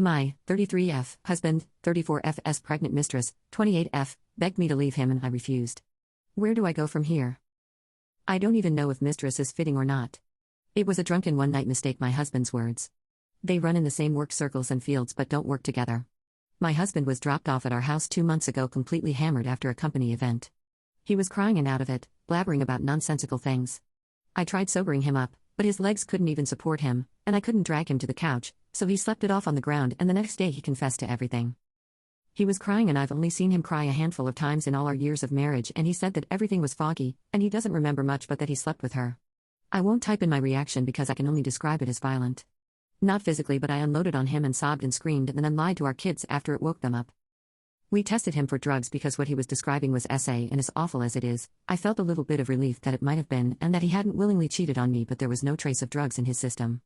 My 33F husband, 34F's pregnant mistress, 28F, begged me to leave him and I refused. Where do I go from here? I don't even know if mistress is fitting or not. It was a drunken one-night mistake, my husband's words. They run in the same work circles and fields but don't work together. My husband was dropped off at our house 2 months ago completely hammered after a company event. He was crying and out of it, blabbering about nonsensical things. I tried sobering him up, but his legs couldn't even support him, and I couldn't drag him to the couch, so he slept it off on the ground and the next day he confessed to everything. He was crying and I've only seen him cry a handful of times in all our years of marriage, and he said that everything was foggy, and he doesn't remember much but that he slept with her. I won't type in my reaction because I can only describe it as violent. Not physically, but I unloaded on him and sobbed and screamed and then lied to our kids after it woke them up. We tested him for drugs because what he was describing was SA, and as awful as it is, I felt a little bit of relief that it might have been and that he hadn't willingly cheated on me, but there was no trace of drugs in his system.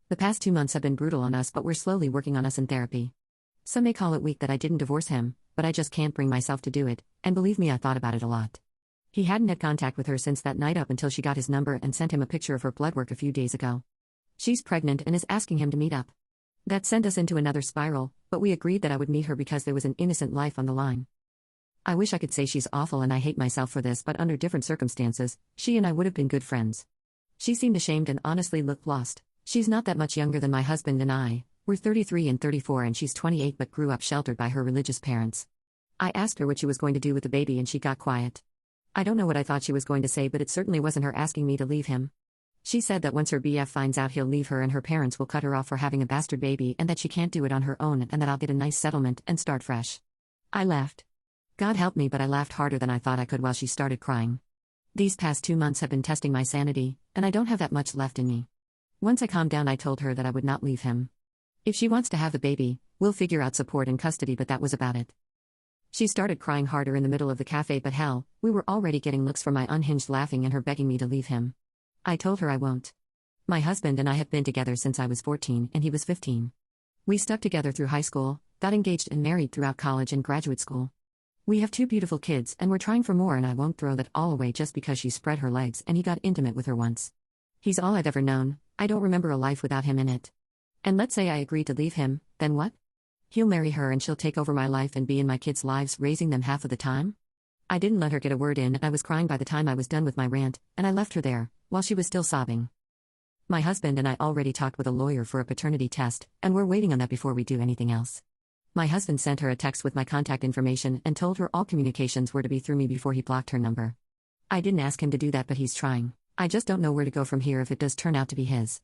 The past 2 months have been brutal on us, but we're slowly working on us in therapy. Some may call it weak that I didn't divorce him, but I just can't bring myself to do it, and believe me, I thought about it a lot. He hadn't had contact with her since that night up until she got his number and sent him a picture of her blood work a few days ago. She's pregnant and is asking him to meet up. That sent us into another spiral, but we agreed that I would meet her because there was an innocent life on the line. I wish I could say she's awful and I hate myself for this, but under different circumstances, she and I would have been good friends. She seemed ashamed and honestly looked lost. She's not that much younger than my husband and I. We're 33 and 34 and she's 28 but grew up sheltered by her religious parents. I asked her what she was going to do with the baby and she got quiet. I don't know what I thought she was going to say, but it certainly wasn't her asking me to leave him. She said that once her BF finds out he'll leave her and her parents will cut her off for having a bastard baby and that she can't do it on her own and that I'll get a nice settlement and start fresh. I laughed. God help me, but I laughed harder than I thought I could while she started crying. These past 2 months have been testing my sanity, and I don't have that much left in me. Once I calmed down, I told her that I would not leave him. If she wants to have the baby, we'll figure out support and custody, but that was about it. She started crying harder in the middle of the cafe, but hell, we were already getting looks from my unhinged laughing and her begging me to leave him. I told her I won't. My husband and I have been together since I was 14 and he was 15. We stuck together through high school, got engaged and married throughout college and graduate school. We have 2 beautiful kids and we're trying for more, and I won't throw that all away just because she spread her legs and he got intimate with her once. He's all I've ever known. I don't remember a life without him in it. And let's say I agree to leave him, then what? He'll marry her and she'll take over my life and be in my kids' lives, raising them half of the time? I didn't let her get a word in and I was crying by the time I was done with my rant, and I left her there, while she was still sobbing. My husband and I already talked with a lawyer for a paternity test, and we're waiting on that before we do anything else. My husband sent her a text with my contact information and told her all communications were to be through me before he blocked her number. I didn't ask him to do that, but he's trying. I just don't know where to go from here if it does turn out to be his.